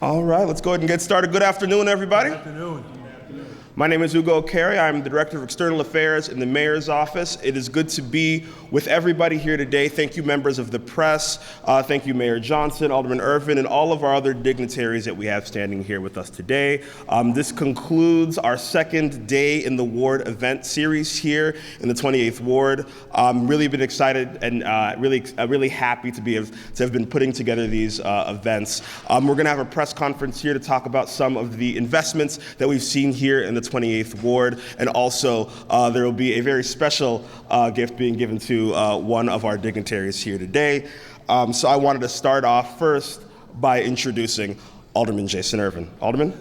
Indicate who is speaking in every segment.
Speaker 1: All right, let's go ahead and get started. Good afternoon, everybody.
Speaker 2: Good afternoon.
Speaker 1: My name is Ugo Carey. I'm the Director of External Affairs in the Mayor's Office. It is good to be with everybody here today. Thank you, members of the press. Thank you, Mayor Johnson, Alderman Irvin, and all of our other dignitaries that we have standing here with us today. This concludes our second day in the ward event series here in the 28th Ward. Really been excited and really happy to have been putting together these events. We're going to have a press conference here to talk about some of the investments that we've seen here in the 28th Ward, and also there will be a very special gift being given to one of our dignitaries here today. So I wanted to start off first by introducing Alderman Jason Irvin. Alderman?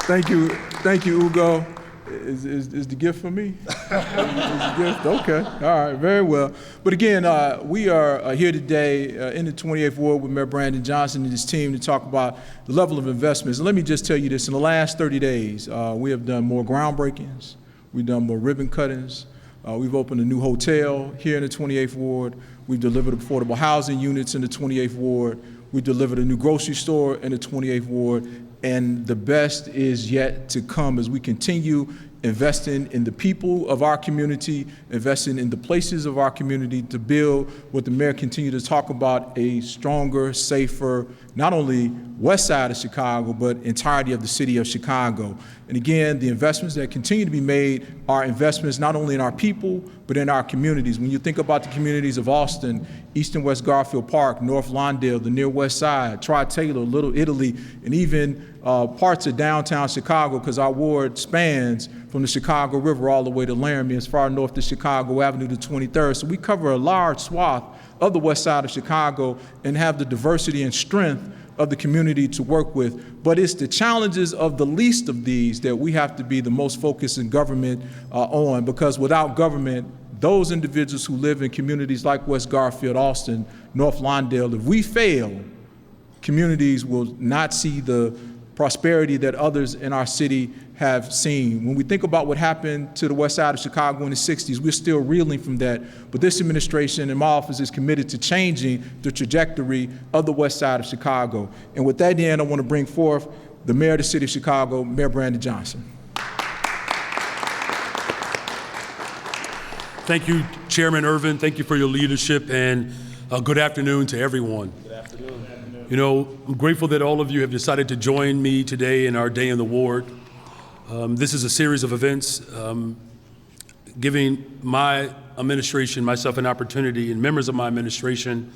Speaker 2: Thank you, Ugo. Is the gift for me? Is the gift? Okay, all right, very well. But again, we are here today in the 28th Ward with Mayor Brandon Johnson and his team to talk about the level of investments. And let me just tell you this, in the last 30 days, we have done more groundbreakings, we've done more ribbon cuttings, we've opened a new hotel here in the 28th Ward, we've delivered affordable housing units in the 28th Ward, we delivered a new grocery store in the 28th Ward, and the best is yet to come as we continue investing in the people of our community, investing in the places of our community to build what the mayor continued to talk about, a stronger, safer, not only west side of Chicago, but entirety of the city of Chicago. And again, the investments that continue to be made are investments not only in our people, but in our communities. When you think about the communities of Austin, East and West Garfield Park, North Lawndale, the near west side, Tri-Taylor, Little Italy, and even parts of downtown Chicago, because our ward spans from the Chicago River all the way to Laramie, as far north as Chicago Avenue to 23rd. So we cover a large swath of the west side of Chicago and have the diversity and strength of the community to work with. But it's the challenges of the least of these that we have to be the most focused in government on, because without government, those individuals who live in communities like West Garfield, Austin, North Lawndale, if we fail, communities will not see the prosperity that others in our city have seen. When we think about what happened to the west side of Chicago in the 60s, we're still reeling from that, but this administration and my office is committed to changing the trajectory of the west side of Chicago. And with that in mind, I want to bring forth the mayor of the city of Chicago, Mayor Brandon Johnson.
Speaker 3: Thank you, Chairman Irvin. Thank you for your leadership, and good afternoon to everyone.
Speaker 1: Good afternoon.
Speaker 3: You know, I'm grateful that all of you have decided to join me today in our day in the ward. This is a series of events giving my administration, myself, an opportunity, and members of my administration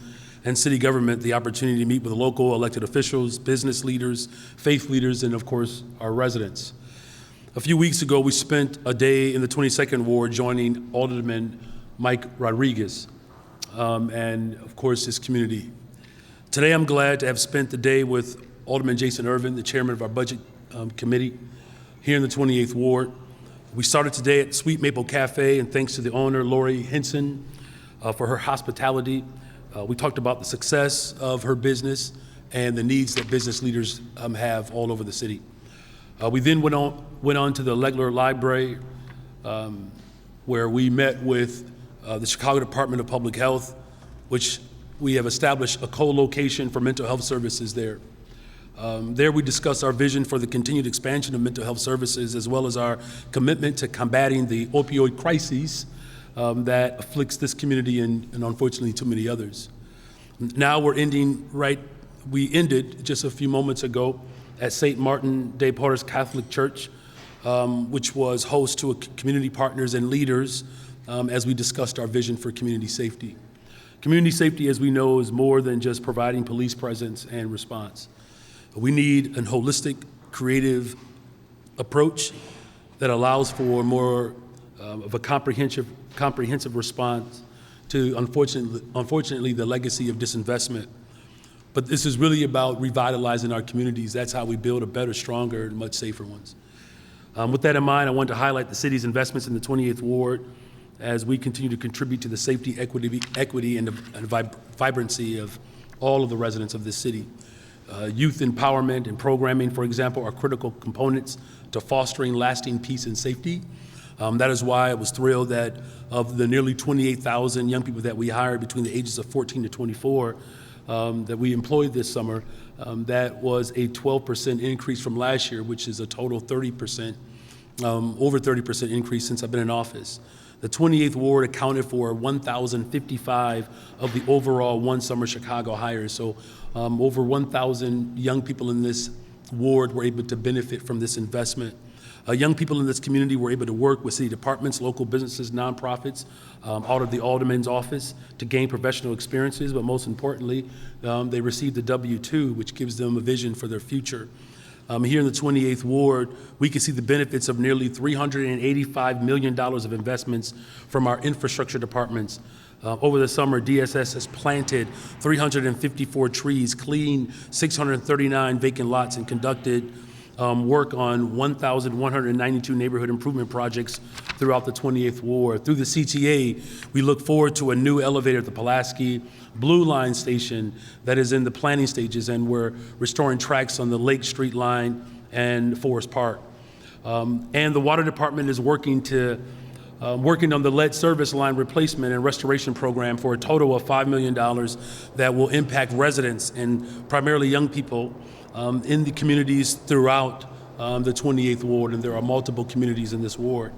Speaker 3: and city government the opportunity to meet with local elected officials, business leaders, faith leaders, and of course, our residents. A few weeks ago, we spent a day in the 22nd Ward joining Alderman Mike Rodriguez and of course, his community. Today, I'm glad to have spent the day with Alderman Jason Irvin, the chairman of our budget committee here in the 28th Ward. We started today at Sweet Maple Cafe, and thanks to the owner, Lori Henson, for her hospitality. We talked about the success of her business and the needs that business leaders have all over the city. We then went on to the Legler Library, where we met with the Chicago Department of Public Health, which we have established a co-location for mental health services there. There we discussed our vision for the continued expansion of mental health services, as well as our commitment to combating the opioid crises that afflicts this community and unfortunately too many others. Now we ended just a few moments ago at St. Martin de Porres Catholic Church, which was host to community partners and leaders as we discussed our vision for community safety. Community safety, as we know, is more than just providing police presence and response. We need a holistic, creative approach that allows for more of a comprehensive response to, unfortunately, the legacy of disinvestment. But this is really about revitalizing our communities. That's how we build a better, stronger, and much safer ones. With that in mind, I want to highlight the city's investments in the 28th Ward as we continue to contribute to the safety, equity, and vibrancy of all of the residents of this city. Youth empowerment and programming, for example, are critical components to fostering lasting peace and safety. That is why I was thrilled that of the nearly 28,000 young people that we hired between the ages of 14 to 24 that we employed this summer, that was a 12% increase from last year, which is a total 30%, over 30% increase since I've been in office. The 28th Ward accounted for 1,055 of the overall One Summer Chicago hires. So over 1,000 young people in this ward were able to benefit from this investment. Young people in this community were able to work with city departments, local businesses, nonprofits, out of the alderman's office to gain professional experiences, but most importantly, they received a W-2, which gives them a vision for their future. Here in the 28th Ward, we can see the benefits of nearly $385 million of investments from our infrastructure departments. Over the summer, DSS has planted 354 trees, cleaned 639 vacant lots, and conducted work on 1,192 neighborhood improvement projects throughout the 28th Ward. Through the CTA, we look forward to a new elevator at the Pulaski Blue Line station that is in the planning stages, and we're restoring tracks on the Lake Street line and Forest Park. And the Water Department is working on the lead service line replacement and restoration program for a total of $5 million that will impact residents and primarily young people in the communities throughout the 28th Ward, and there are multiple communities in this ward.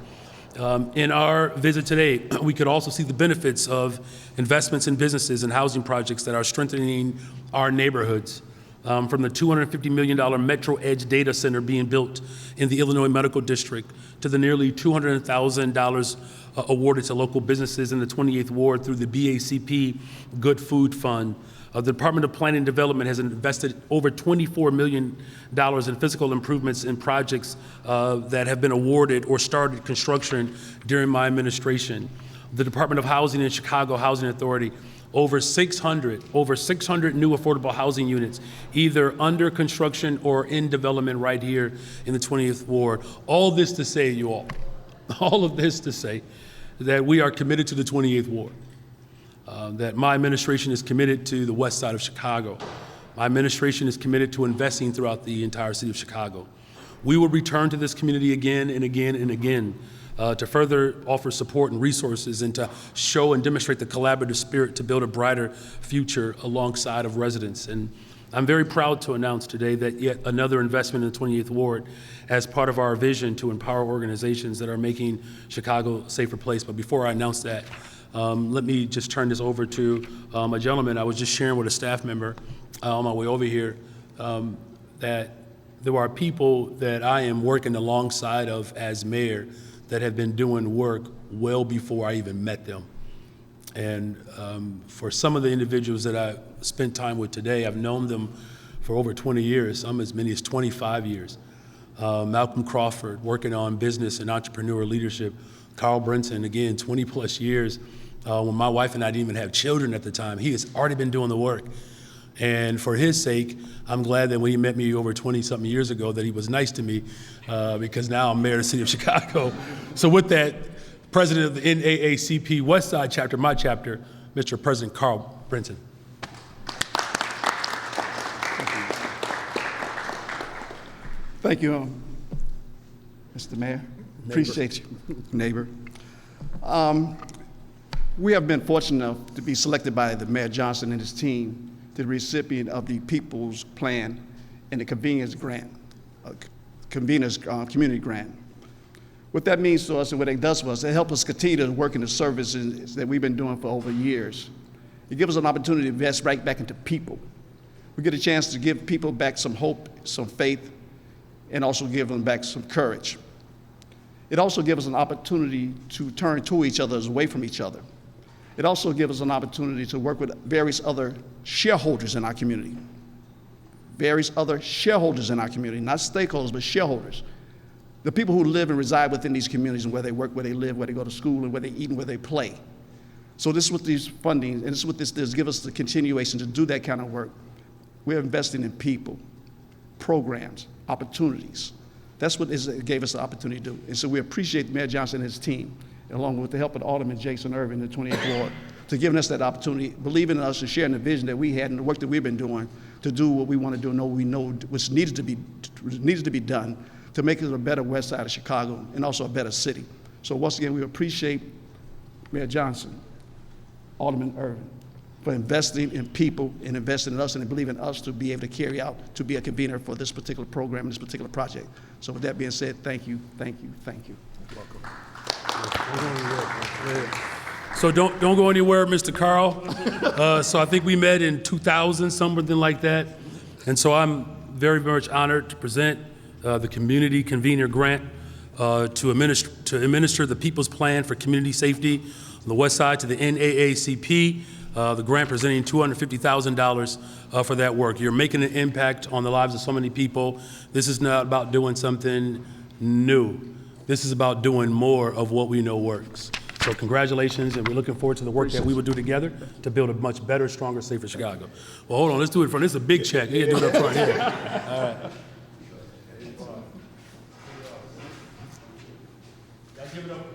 Speaker 3: In our visit today, we could also see the benefits of investments in businesses and housing projects that are strengthening our neighborhoods. From the $250 million Metro Edge data center being built in the Illinois Medical District to the nearly $200,000 awarded to local businesses in the 28th Ward through the BACP Good Food Fund. The Department of Planning and Development has invested over $24 million in physical improvements in projects that have been awarded or started construction during my administration. The Department of Housing and Chicago Housing Authority, over 600 new affordable housing units, either under construction or in development right here in the 20th Ward. All this to say, you all of this to say that we are committed to the 28th Ward. That my administration is committed to the west side of Chicago. My administration is committed to investing throughout the entire city of Chicago. We will return to this community again and again and again to further offer support and resources and to show and demonstrate the collaborative spirit to build a brighter future alongside of residents. And I'm very proud to announce today that yet another investment in the 28th Ward as part of our vision to empower organizations that are making Chicago a safer place. But before I announce that, let me just turn this over to a gentleman. I was just sharing with a staff member on my way over here that there are people that I am working alongside of as mayor that have been doing work well before I even met them. And for some of the individuals that I spent time with today, I've known them for over 20 years, some as many as 25 years. Malcolm Crawford, working on business and entrepreneur leadership. Carl Brinson, again, 20 plus years. When my wife and I didn't even have children at the time, he has already been doing the work. And for his sake, I'm glad that when he met me over 20-something years ago that he was nice to me because now I'm mayor of the city of Chicago. So with that, President of the NAACP West Side chapter, my chapter, Mr. President Carl Brinson.
Speaker 4: Thank you, Mr. Mayor. Appreciate you, neighbor. We have been fortunate enough to be selected by the Mayor Johnson and his team to the recipient of the People's Plan and the Convenience Grant, Community Grant. What that means to us and what it does for us, it helps us continue to work in the services that we've been doing for over years. It gives us an opportunity to invest right back into people. We get a chance to give people back some hope, some faith, and also give them back some courage. It also gives us an opportunity to turn to each other, away from each other. It also gives us an opportunity to work with various other shareholders in our community. Various other shareholders in our community, not stakeholders, but shareholders. The people who live and reside within these communities and where they work, where they live, where they go to school, and where they eat and where they play. So this is what these funding, and this is what this does, give us the continuation to do that kind of work. We're investing in people, programs, opportunities. That's what it gave us the opportunity to do. And so we appreciate Mayor Johnson and his team, along with the help of Alderman Jason Irvin, the 28th Ward, to giving us that opportunity, believing in us and sharing the vision that we had and the work that we've been doing to do what we want to do and know we know what's needed to be done to make it a better west side of Chicago and also a better city. So once again, we appreciate Mayor Johnson, Alderman Irvin, for investing in people and investing in us and believing in us to be able to carry out, to be a convener for this particular program and this particular project. So with that being said, thank you, thank you, thank you.
Speaker 3: So don't go anywhere, Mr. Carl. So I think we met in 2000, something like that. And so I'm very, very much honored to present the Community Convener Grant to administer the People's Plan for Community Safety on the West Side to the NAACP. The grant presenting $250,000 for that work. You're making an impact on the lives of so many people. This is not about doing something new. This is about doing more of what we know works. So congratulations, and we're looking forward to the work that we will do together to build a much better, stronger, safer Chicago. Well, hold on, let's do it in front. This is a big check. You gotta do it up front here. All right. Y'all give it up.